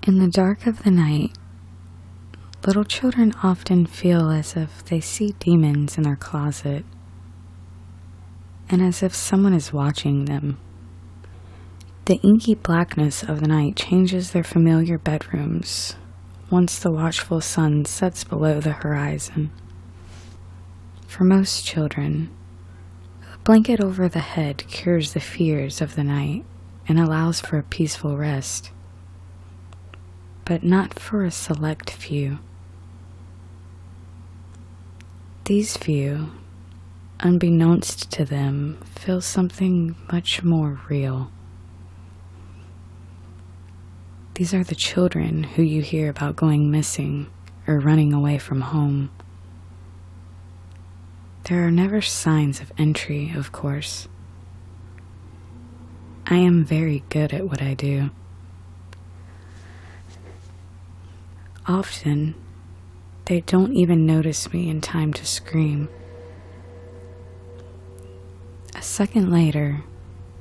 In the dark of the night, little children often feel as if they see demons in their closet, and as if someone is watching them. The inky blackness of the night changes their familiar bedrooms once the watchful sun sets below the horizon. For most children, a blanket over the head cures the fears of the night and allows for a peaceful rest, but not for a select few. These few, unbeknownst to them, feel something much more real. These are the children who you hear about going missing or running away from home. There are never signs of entry, of course. I am very good at what I do. Often, they don't even notice me in time to scream. A second later,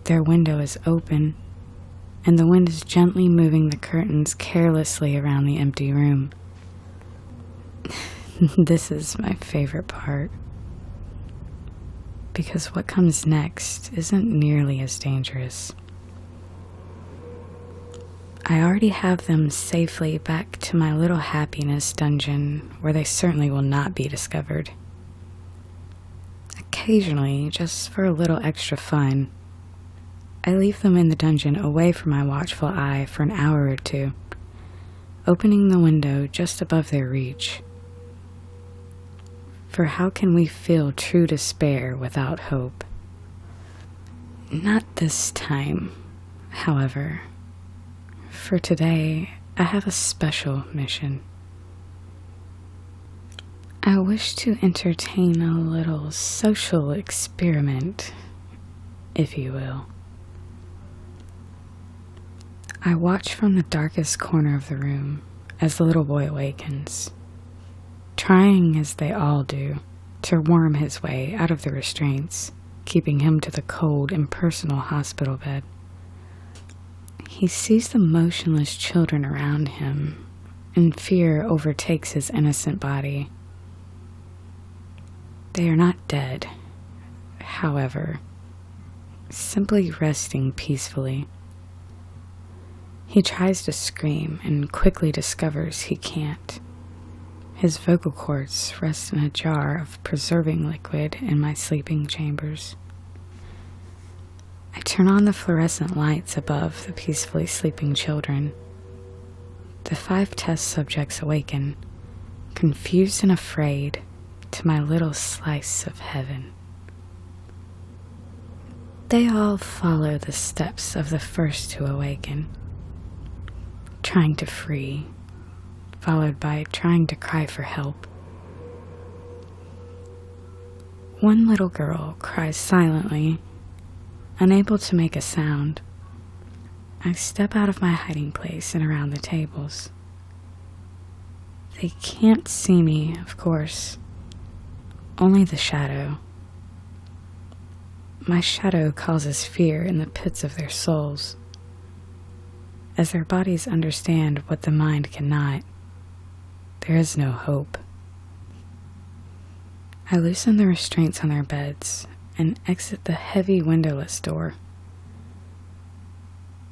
their window is open, and the wind is gently moving the curtains carelessly around the empty room. This is my favorite part, because what comes next isn't nearly as dangerous. I already have them safely back to my little happiness dungeon, where they certainly will not be discovered. Occasionally, just for a little extra fun, I leave them in the dungeon away from my watchful eye for an hour or two, opening the window just above their reach. For how can we feel true despair without hope? Not this time, however. For today, I have a special mission. I wish to entertain a little social experiment, if you will. I watch from the darkest corner of the room as the little boy awakens, trying, as they all do, to worm his way out of the restraints, keeping him to the cold, impersonal hospital bed. He sees the motionless children around him, and fear overtakes his innocent body. They are not dead, however, simply resting peacefully. He tries to scream and quickly discovers he can't. His vocal cords rest in a jar of preserving liquid in my sleeping chambers. I turn on the fluorescent lights above the peacefully sleeping children. The 5 test subjects awaken, confused and afraid, to my little slice of heaven. They all follow the steps of the first to awaken, trying to free, followed by trying to cry for help. One little girl cries silently, unable to make a sound. I step out of my hiding place and around the tables. They can't see me, of course, only the shadow. My shadow causes fear in the pits of their souls, as their bodies understand what the mind cannot. There is no hope. I loosen the restraints on their beds and exit the heavy windowless door.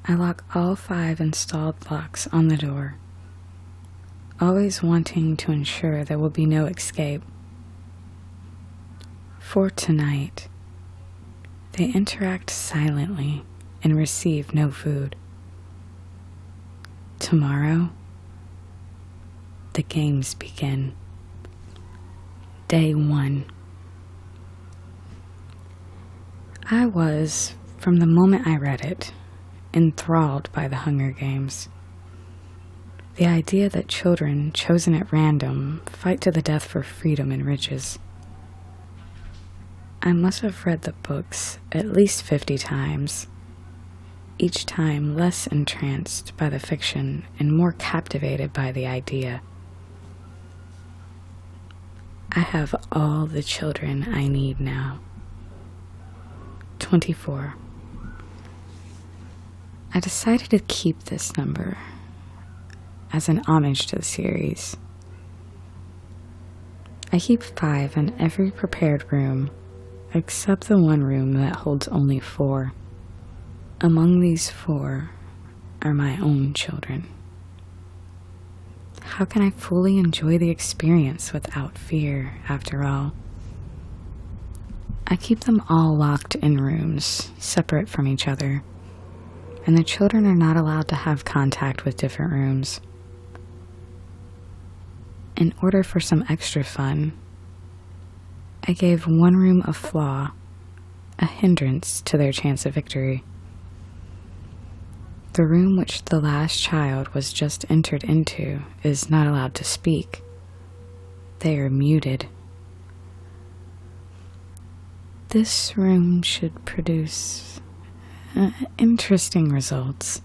I lock all 5 installed locks on the door, always wanting to ensure there will be no escape. For tonight, they interact silently and receive no food. Tomorrow, the games begin. Day 1. I was, from the moment I read it, enthralled by the Hunger Games. The idea that children chosen at random fight to the death for freedom and riches. I must have read the books at least 50 times, each time less entranced by the fiction and more captivated by the idea. I have all the children I need now. 24. I decided to keep this number, as an homage to the series. I keep 5 in every prepared room, except the one room that holds only 4. Among these 4 are my own children. How can I fully enjoy the experience without fear, after all? I keep them all locked in rooms, separate from each other, and the children are not allowed to have contact with different rooms. In order for some extra fun, I gave one room a flaw, a hindrance to their chance of victory. The room which the last child was just entered into is not allowed to speak. They are muted. This room should produce interesting results.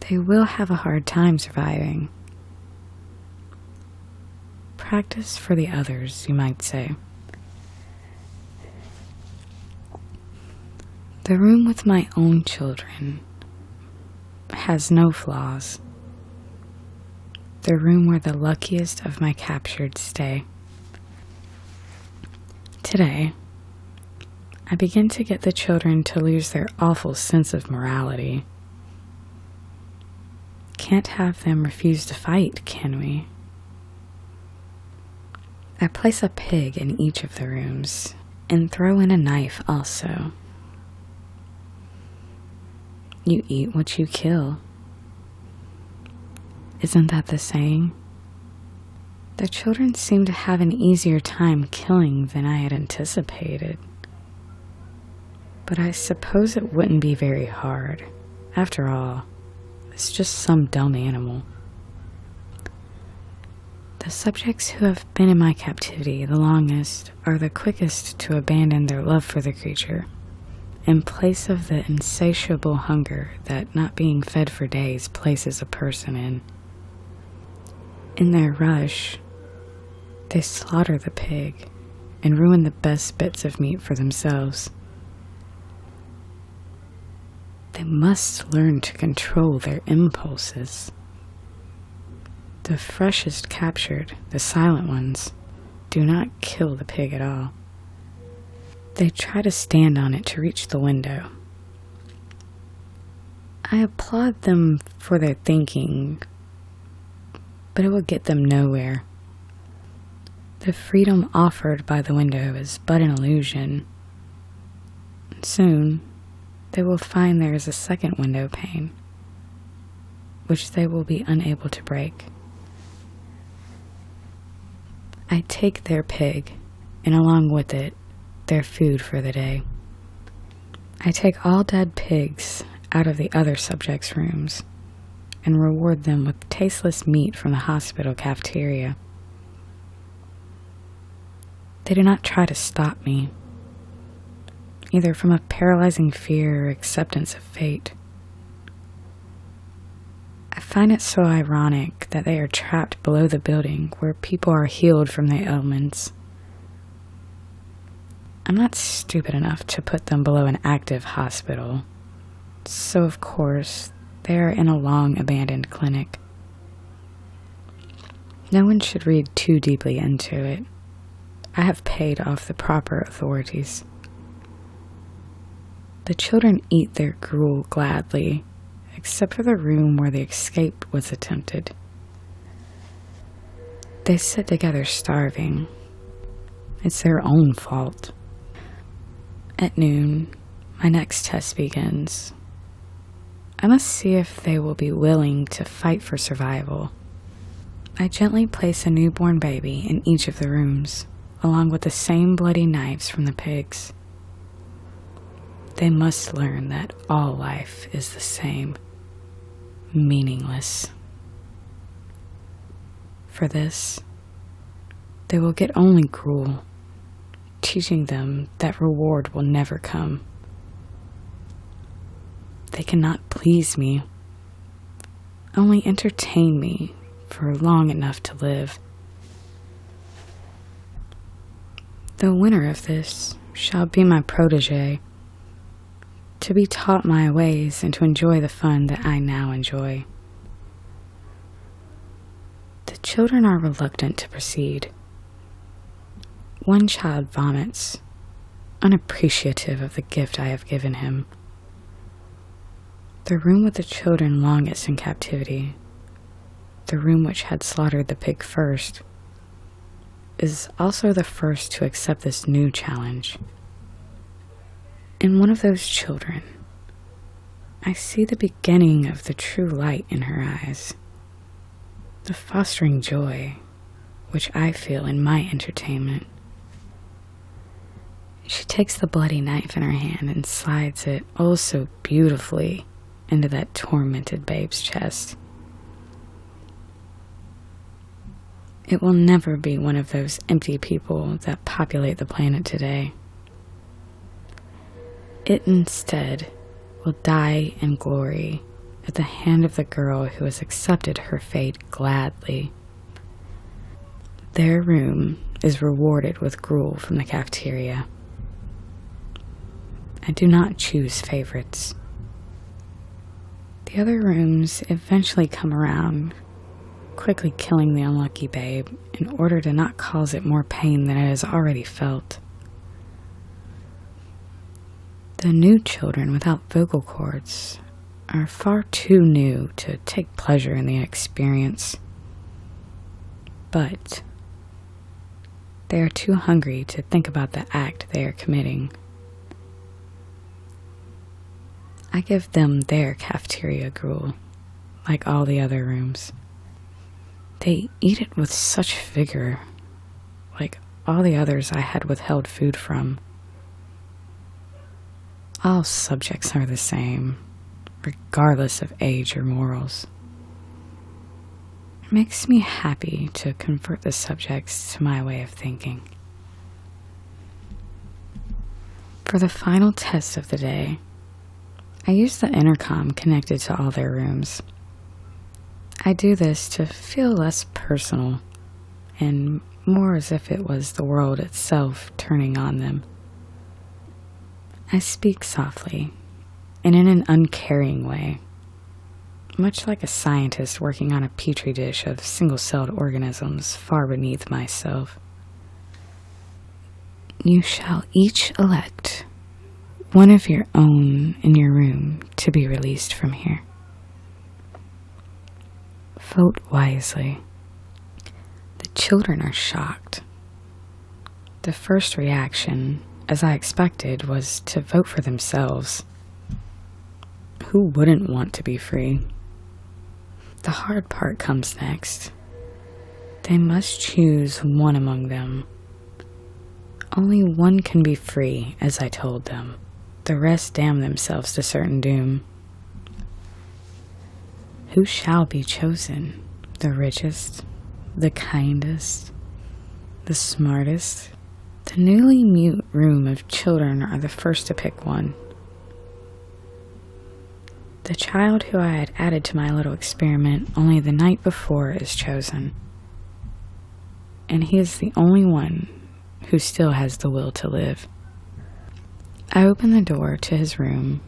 They will have a hard time surviving. Practice for the others, you might say. The room with my own children has no flaws. The room where the luckiest of my captured stay. Today, I begin to get the children to lose their awful sense of morality. Can't have them refuse to fight, can we? I place a pig in each of the rooms and throw in a knife also. You eat what you kill. Isn't that the saying? The children seem to have an easier time killing than I had anticipated. But I suppose it wouldn't be very hard. After all, it's just some dumb animal. The subjects who have been in my captivity the longest are the quickest to abandon their love for the creature, in place of the insatiable hunger that not being fed for days places a person in. In their rush, they slaughter the pig and ruin the best bits of meat for themselves. They must learn to control their impulses. The freshest captured, the silent ones, do not kill the pig at all. They try to stand on it to reach the window. I applaud them for their thinking, but it will get them nowhere. The freedom offered by the window is but an illusion. Soon, they will find there is a second window pane, which they will be unable to break. I take their pig, and along with it, their food for the day. I take all dead pigs out of the other subjects' rooms and reward them with tasteless meat from the hospital cafeteria. They do not try to stop me, either from a paralyzing fear or acceptance of fate. I find it so ironic that they are trapped below the building where people are healed from their ailments. I'm not stupid enough to put them below an active hospital, so of course they are in a long-abandoned clinic. No one should read too deeply into it. I have paid off the proper authorities. The children eat their gruel gladly, except for the room where the escape was attempted. They sit together starving. It's their own fault. At noon, my next test begins. I must see if they will be willing to fight for survival. I gently place a newborn baby in each of the rooms, along with the same bloody knives from the pigs. They must learn that all life is the same, meaningless. For this, they will get only gruel, teaching them that reward will never come. They cannot please me, only entertain me for long enough to live. The winner of this shall be my protege, to be taught my ways and to enjoy the fun that I now enjoy. children are reluctant to proceed. One child vomits, unappreciative of the gift I have given him. The room with the children longest in captivity, the room which had slaughtered the pig first, is also the first to accept this new challenge. In one of those children, I see the beginning of the true light in her eyes, the fostering joy which I feel in my entertainment. She takes the bloody knife in her hand and slides it oh so beautifully into that tormented babe's chest. It will never be one of those empty people that populate the planet today. It instead will die in glory at the hand of the girl who has accepted her fate gladly. Their room is rewarded with gruel from the cafeteria. I do not choose favorites. The other rooms eventually come around, quickly killing the unlucky babe in order to not cause it more pain than it has already felt. The new children without vocal cords are far too new to take pleasure in the experience, but they are too hungry to think about the act they are committing. I give them their cafeteria gruel, like all the other rooms. They eat it with such vigor, like all the others I had withheld food from. All subjects are the same, regardless of age or morals. It makes me happy to convert the subjects to my way of thinking. For the final test of the day, I use the intercom connected to all their rooms. I do this to feel less personal and more as if it was the world itself turning on them. I speak softly and in an uncaring way, much like a scientist working on a petri dish of single-celled organisms far beneath myself. You shall each elect one of your own in your room to be released from here. Vote wisely. The children are shocked. The first reaction, as I expected, was to vote for themselves. Who wouldn't want to be free? The hard part comes next. They must choose one among them. Only one can be free, as I told them. The rest damn themselves to certain doom. Who shall be chosen? The richest, the kindest, the smartest? The newly mute room of children are the first to pick one. The child who I had added to my little experiment only the night before is chosen. And he is the only one who still has the will to live. I open the door to his room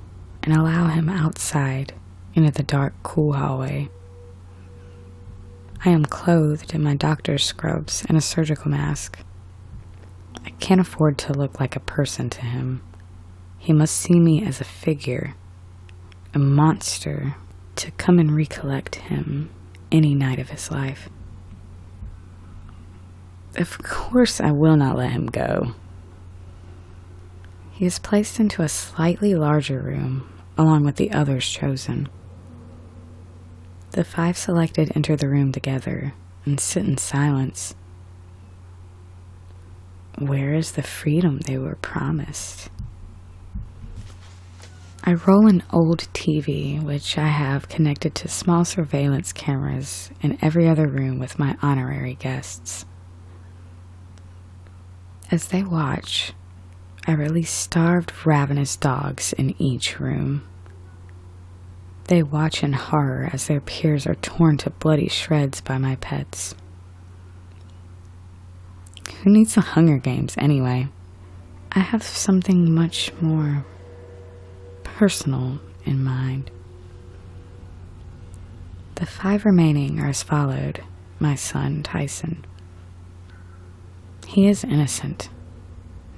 and allow him outside into the dark, cool hallway. I am clothed in my doctor's scrubs and a surgical mask. I can't afford to look like a person to him. He must see me as a figure, a monster, to come and recollect him any night of his life. Of course, I will not let him go. He is placed into a slightly larger room, along with the others chosen. The 5 selected enter the room together and sit in silence. Where is the freedom they were promised? I roll an old TV, which I have connected to small surveillance cameras in every other room with my honorary guests. As they watch, I release starved, ravenous dogs in each room. They watch in horror as their peers are torn to bloody shreds by my pets. Who needs the Hunger Games anyway? I have something much more personal in mind. The 5 remaining are as followed: my son, Tyson. He is innocent,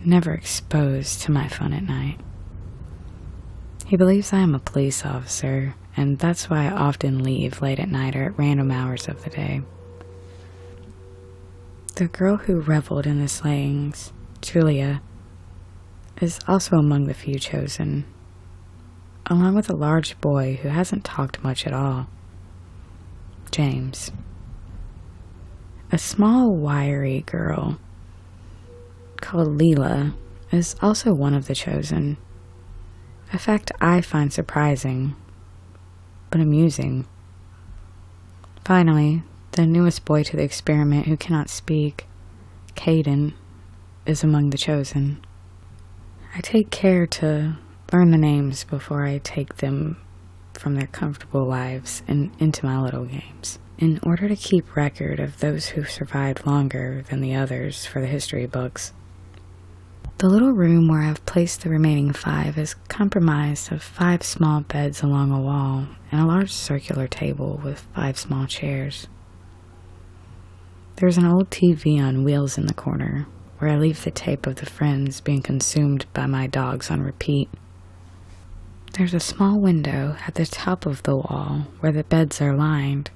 never exposed to my fun at night. He believes I am a police officer, and that's why I often leave late at night or at random hours of the day. The girl who reveled in the slayings, Julia, is also among the few chosen, along with a large boy who hasn't talked much at all, James. A small, wiry girl called Leela is also one of the chosen, a fact I find surprising, but amusing. Finally, the newest boy to the experiment who cannot speak, Caden, is among the chosen. I take care to learn the names before I take them from their comfortable lives and into my little games, in order to keep record of those who survived longer than the others for the history books. The little room where I've placed the remaining 5 is comprised of 5 small beds along a wall and a large circular table with 5 small chairs. There's an old TV on wheels in the corner, where I leave the tape of the Friends being consumed by my dogs on repeat. There's a small window at the top of the wall where the beds are lined,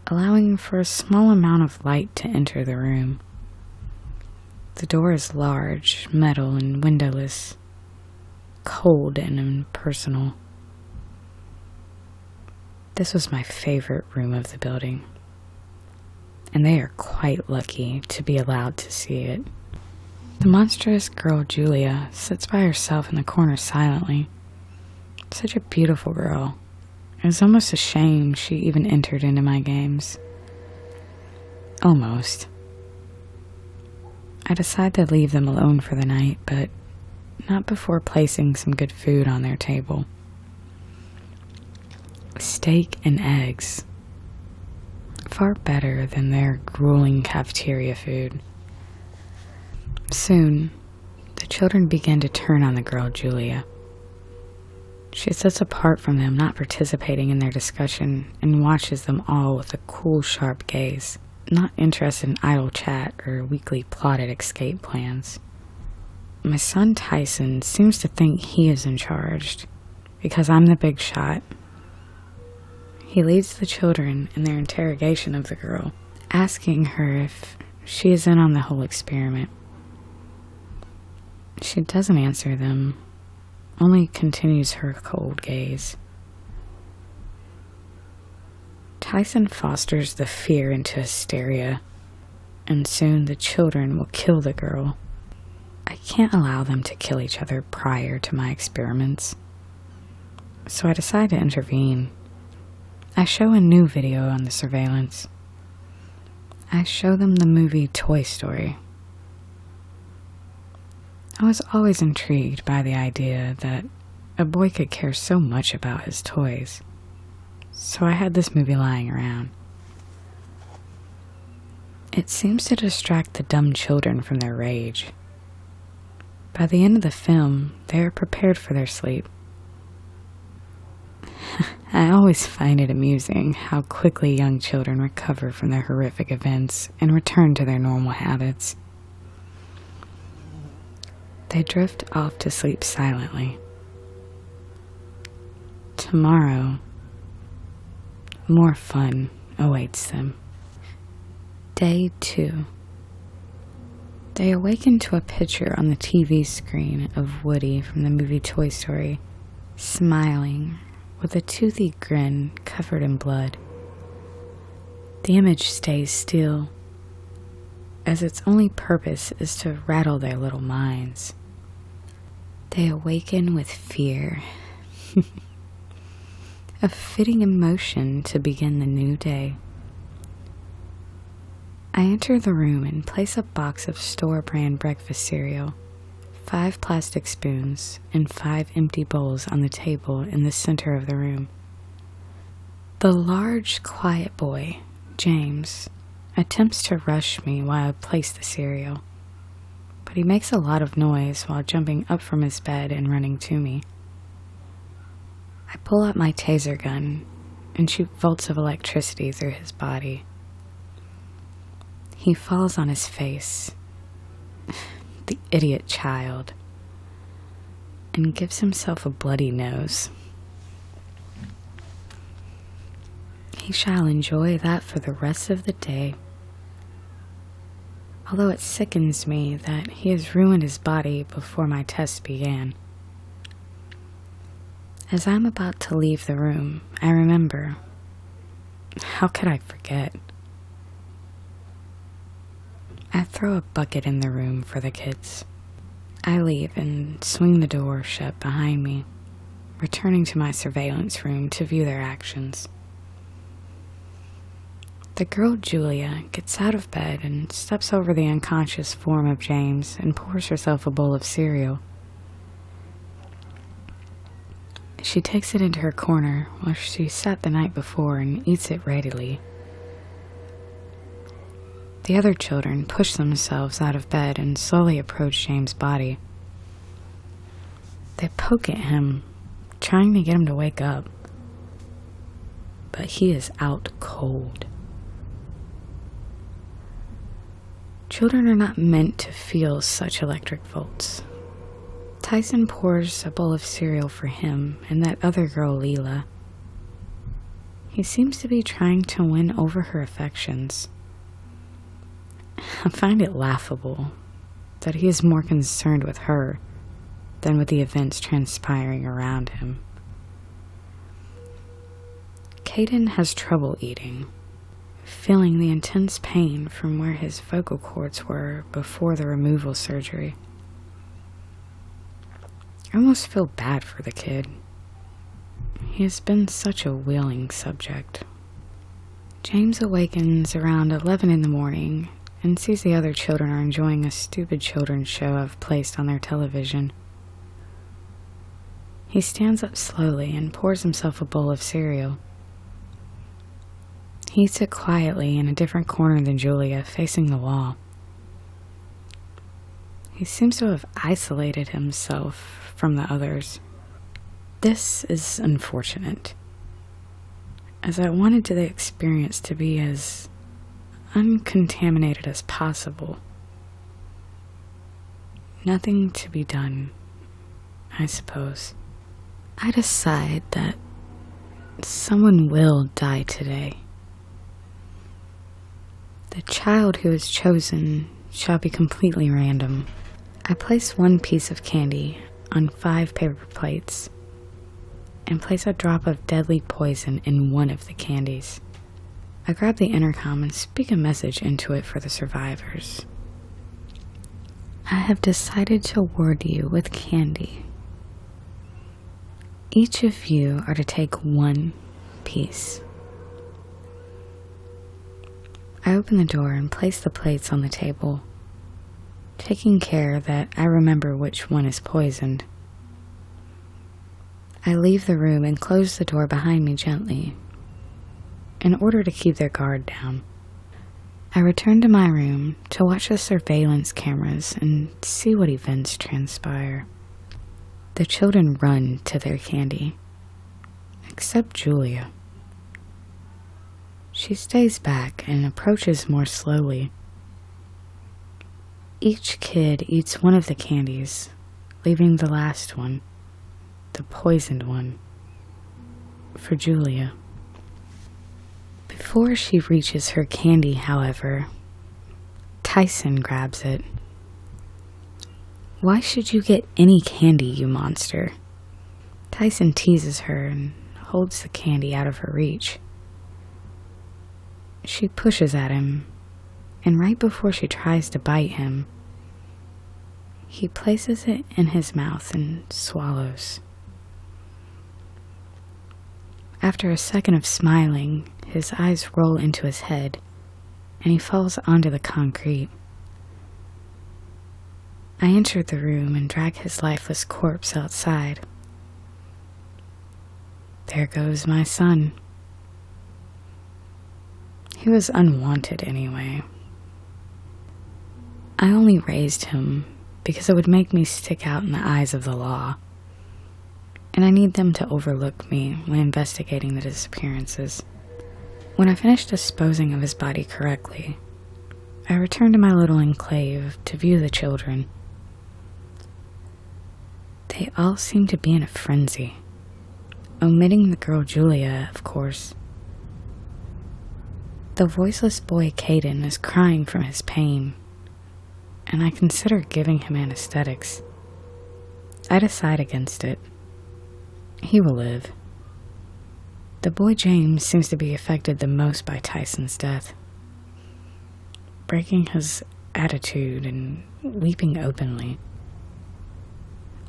allowing for a small amount of light to enter the room. The door is large, metal, and windowless, cold and impersonal. This was my favorite room of the building, and they are quite lucky to be allowed to see it. The monstrous girl Julia sits by herself in the corner silently. Such a beautiful girl. It was almost a shame she even entered into my games. Almost. I decide to leave them alone for the night, but not before placing some good food on their table. Steak and eggs. Far better than their grueling cafeteria food. Soon, the children begin to turn on the girl Julia. She sits apart from them, not participating in their discussion, and watches them all with a cool, sharp gaze, not interested in idle chat or weakly plotted escape plans. My son Tyson seems to think he is in charge, because I'm the big shot. He leads the children in their interrogation of the girl, asking her if she is in on the whole experiment. She doesn't answer them, only continues her cold gaze. Tyson fosters the fear into hysteria, and soon the children will kill the girl. I can't allow them to kill each other prior to my experiments, so I decide to intervene. I show a new video on the surveillance. I show them the movie Toy Story. I was always intrigued by the idea that a boy could care so much about his toys, so I had this movie lying around. It seems to distract the dumb children from their rage. By the end of the film, they are prepared for their sleep. I always find it amusing how quickly young children recover from their horrific events and return to their normal habits. They drift off to sleep silently. Tomorrow, more fun awaits them. Day 2. They awaken to a picture on the TV screen of Woody from the movie Toy Story, smiling with a toothy grin covered in blood. The image stays still, as its only purpose is to rattle their little minds. They awaken with fear, a fitting emotion to begin the new day. I enter the room and place a box of store-brand breakfast cereal, 5 plastic spoons, and 5 empty bowls on the table in the center of the room. The large, quiet boy, James, attempts to rush me while I place the cereal, but he makes a lot of noise while jumping up from his bed and running to me. I pull out my taser gun and shoot bolts of electricity through his body. he falls on his face, the idiot child, and gives himself a bloody nose. He shall enjoy that for the rest of the day. Although it sickens me that he has ruined his body before my test began. As I'm about to leave the room, I remember. How could I forget? I throw a bucket in the room for the kids. I leave and swing the door shut behind me, returning to my surveillance room to view their actions. The girl Julia gets out of bed and steps over the unconscious form of James and pours herself a bowl of cereal. She takes it into her corner where she sat the night before and eats it readily. The other children push themselves out of bed and slowly approach James' body. They poke at him, trying to get him to wake up. But he is out cold. Children are not meant to feel such electric volts. Tyson pours a bowl of cereal for him and that other girl, Leela. He seems to be trying to win over her affections. I find it laughable that he is more concerned with her than with the events transpiring around him. Caden has trouble eating, feeling the intense pain from where his vocal cords were before the removal surgery. I almost feel bad for the kid. He has been such a willing subject. James awakens around 11 in the morning and sees the other children are enjoying a stupid children's show I've placed on their television. He stands up slowly and pours himself a bowl of cereal. He eats it quietly in a different corner than Julia, facing the wall. He seems to have isolated himself from the others. This is unfortunate, as I wanted the experience to be as uncontaminated as possible. Nothing to be done, I suppose. I decide that someone will die today. The child who is chosen shall be completely random. I place one piece of candy on 5 paper plates and place a drop of deadly poison in one of the candies. I grab the intercom and speak a message into it for the survivors. I have decided to award you with candy. Each of you are to take 1 piece. I open the door and place the plates on the table, taking care that I remember which one is poisoned. I leave the room and close the door behind me gently, in order to keep their guard down. I return to my room to watch the surveillance cameras and see what events transpire. The children run to their candy, except Julia. She stays back and approaches more slowly. Each kid eats one of the candies, leaving the last one, the poisoned one, for Julia. Before she reaches her candy, however, Tyson grabs it. "Why should you get any candy, you monster?" Tyson teases her and holds the candy out of her reach. She pushes at him, and right before she tries to bite him, he places it in his mouth and swallows. After a second of smiling, his eyes roll into his head, and he falls onto the concrete. I enter the room and drag his lifeless corpse outside. There goes my son. He was unwanted anyway. I only raised him because it would make me stick out in the eyes of the law, and I need them to overlook me when investigating the disappearances. When I finished disposing of his body correctly, I return to my little enclave to view the children. They all seem to be in a frenzy, omitting the girl Julia, of course. The voiceless boy Caden is crying from his pain, and I consider giving him anesthetics. I decide against it. He will live. The boy James seems to be affected the most by Tyson's death, breaking his attitude and weeping openly.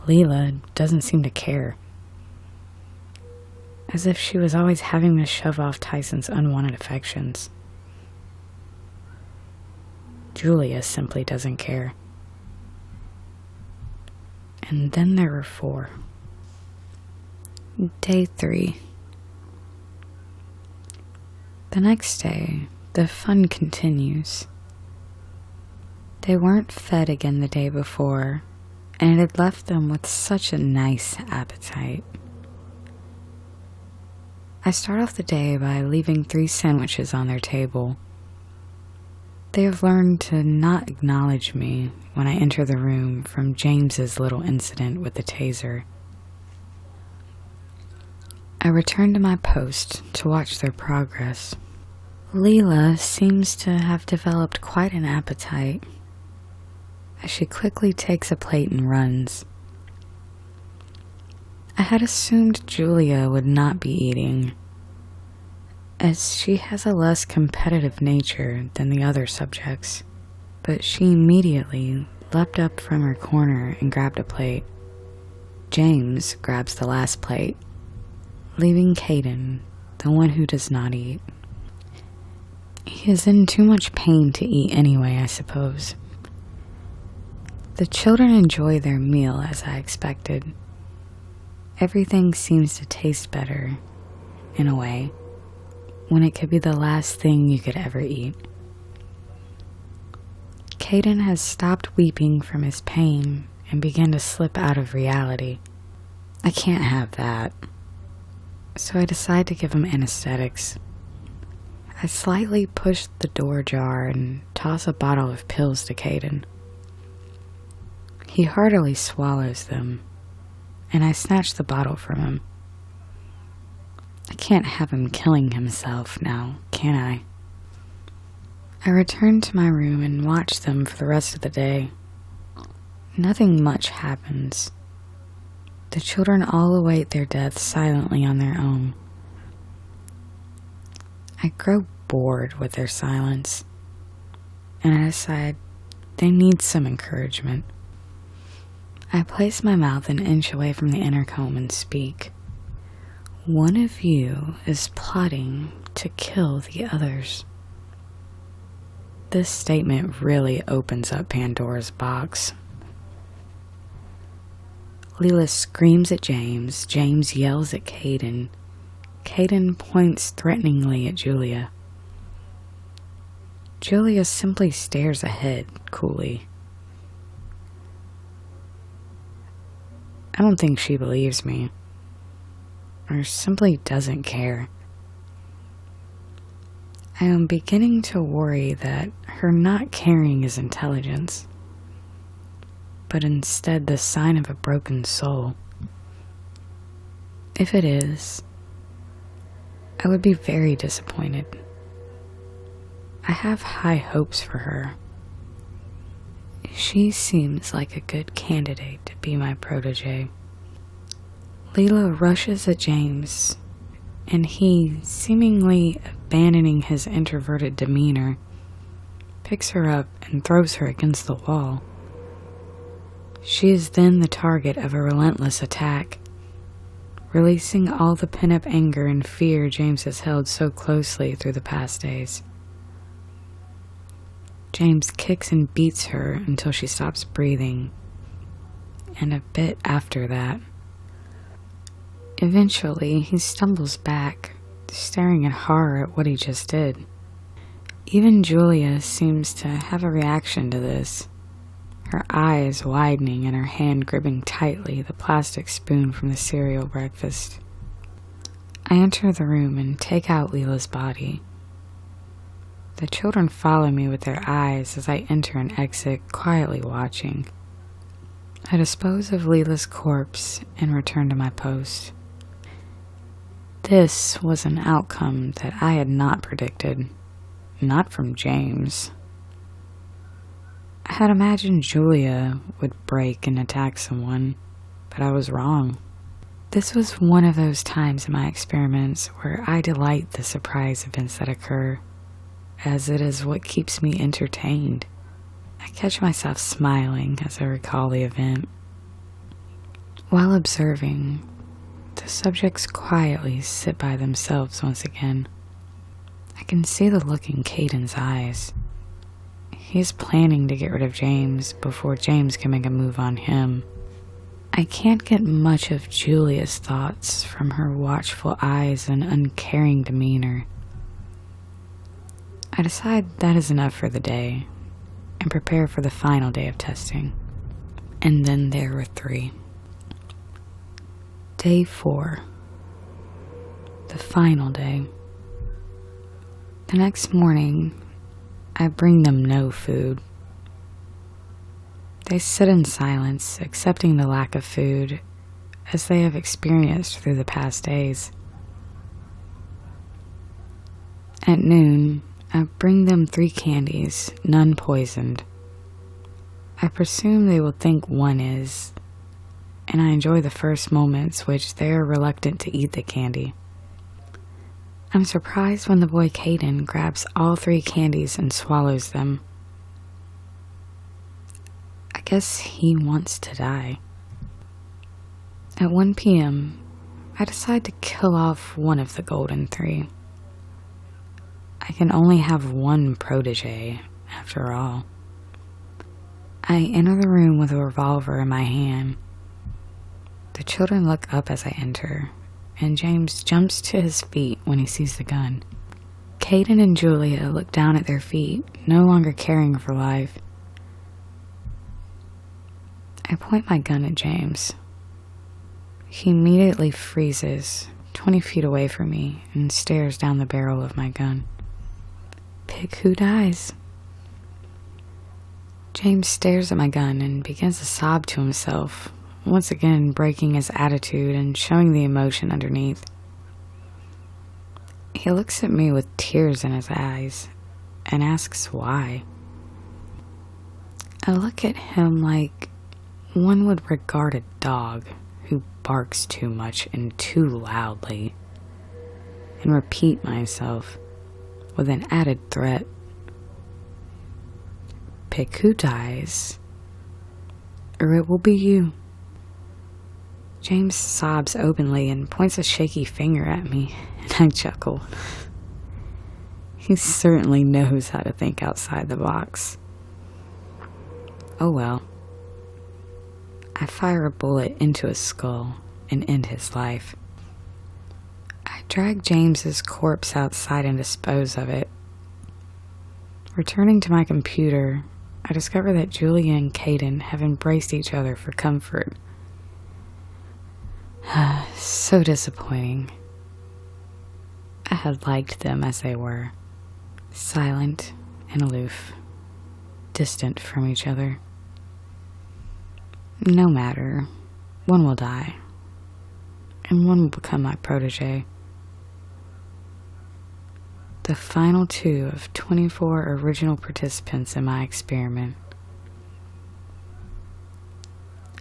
Leela doesn't seem to care, as if she was always having to shove off Tyson's unwanted affections. Julia simply doesn't care. And then there were 4. Day 3. The next day, the fun continues. They weren't fed again the day before, and it had left them with such a nice appetite. I start off the day by leaving 3 sandwiches on their table. They have learned to not acknowledge me when I enter the room from James's little incident with the taser. I return to my post to watch their progress. Leela seems to have developed quite an appetite, as she quickly takes a plate and runs. I had assumed Julia would not be eating, as she has a less competitive nature than the other subjects, but she immediately leapt up from her corner and grabbed a plate. James grabs the last plate, leaving Caden, the one who does not eat. He is in too much pain to eat anyway, I suppose. The children enjoy their meal as I expected. Everything seems to taste better, in a way, when it could be the last thing you could ever eat. Caden has stopped weeping from his pain and began to slip out of reality. I can't have that, so I decide to give him anesthetics. I slightly push the door ajar and toss a bottle of pills to Caden. He heartily swallows them, and I snatch the bottle from him. I can't have him killing himself now, can I? I return to my room and watch them for the rest of the day. Nothing much happens. The children all await their deaths silently on their own. I grow bored with their silence, and I decide they need some encouragement. I place my mouth an inch away from the intercom and speak. One of you is plotting to kill the others. This statement really opens up Pandora's box. Leela screams at James. James yells at Caden. Caden points threateningly at Julia. Julia simply stares ahead coolly. I don't think she believes me, or simply doesn't care. I am beginning to worry that her not caring is intelligence, but instead the sign of a broken soul. If it is, I would be very disappointed. I have high hopes for her. She seems like a good candidate to be my protege. Leela rushes at James, and he, seemingly abandoning his introverted demeanor, picks her up and throws her against the wall. She is then the target of a relentless attack, releasing all the pent-up anger and fear James has held so closely through the past days. James kicks and beats her until she stops breathing, and a bit after that. Eventually, he stumbles back, staring in horror at what he just did. Even Julia seems to have a reaction to this, her eyes widening and her hand gripping tightly the plastic spoon from the cereal breakfast. I enter the room and take out Leela's body. The children follow me with their eyes as I enter and exit, quietly watching. I dispose of Leela's corpse and return to my post. This was an outcome that I had not predicted, not from James. I had imagined Julia would break and attack someone, but I was wrong. This was one of those times in my experiments where I delight the surprise events that occur, as it is what keeps me entertained. I catch myself smiling as I recall the event. While observing, the subjects quietly sit by themselves once again. I can see the look in Caden's eyes. He is planning to get rid of James before James can make a move on him. I can't get much of Julia's thoughts from her watchful eyes and uncaring demeanor. I decide that is enough for the day and prepare for the final day of testing. And then there were 3. Day 4. The final day. The next morning, I bring them no food. They sit in silence, accepting the lack of food as they have experienced through the past days. At noon, I bring them 3 candies, none poisoned. I presume they will think one is, and I enjoy the first moments which they are reluctant to eat the candy. I'm surprised when the boy Caden grabs all 3 candies and swallows them. I guess he wants to die. At 1 p.m., I decide to kill off one of the golden 3. I can only have one protege, after all. I enter the room with a revolver in my hand. The children look up as I enter, and James jumps to his feet when he sees the gun. Caden and Julia look down at their feet, no longer caring for life. I point my gun at James. He immediately freezes 20 feet away from me and stares down the barrel of my gun. Pick who dies. James stares at my gun and begins to sob to himself, once again breaking his attitude and showing the emotion underneath. He looks at me with tears in his eyes and asks why. I look at him like one would regard a dog who barks too much and too loudly, and repeat myself with an added threat. Pick who dies, or it will be you. James sobs openly and points a shaky finger at me, and I chuckle. He certainly knows how to think outside the box. Oh well. I fire a bullet into his skull and end his life. I drag James's corpse outside and dispose of it. Returning to my computer, I discover that Julia and Caden have embraced each other for comfort. So disappointing. I had liked them as they were, silent and aloof, distant from each other. No matter, one will die, and one will become my protege. The final 2 of 24 original participants in my experiment.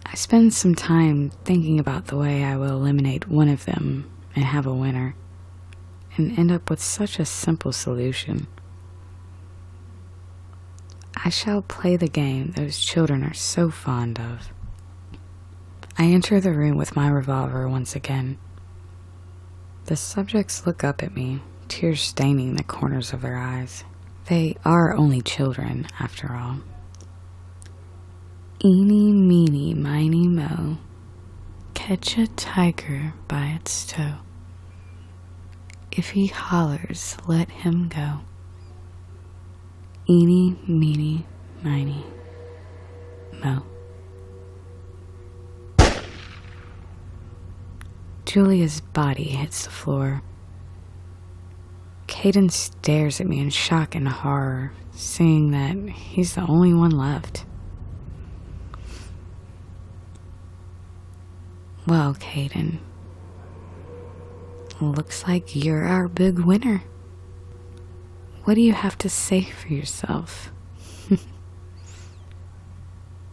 I spend some time thinking about the way I will eliminate one of them and have a winner, and end up with such a simple solution. I shall play the game those children are so fond of. I enter the room with my revolver once again. The subjects look up at me, tears staining the corners of their eyes. They are only children, after all. Eeny, meeny, miny, moe, catch a tiger by its toe. If he hollers, let him go. Eeny, meeny, miny, moe. Julia's body hits the floor. Caden stares at me in shock and horror, seeing that he's the only one left. Well, Caden, looks like you're our big winner. What do you have to say for yourself?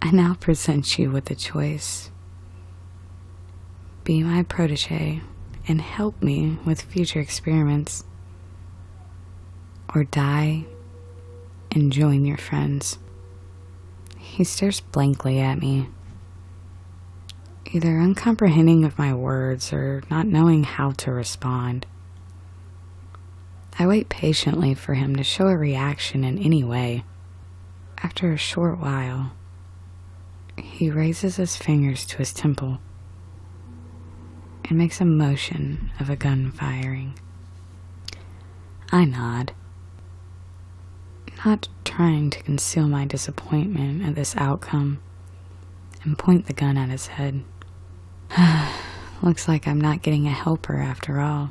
I now present you with a choice. Be my protege and help me with future experiments, or die and join your friends. He stares blankly at me, either uncomprehending of my words or not knowing how to respond. I wait patiently for him to show a reaction in any way. After a short while, he raises his fingers to his temple and makes a motion of a gun firing. I nod, not trying to conceal my disappointment at this outcome, and point the gun at his head. Looks like I'm not getting a helper after all.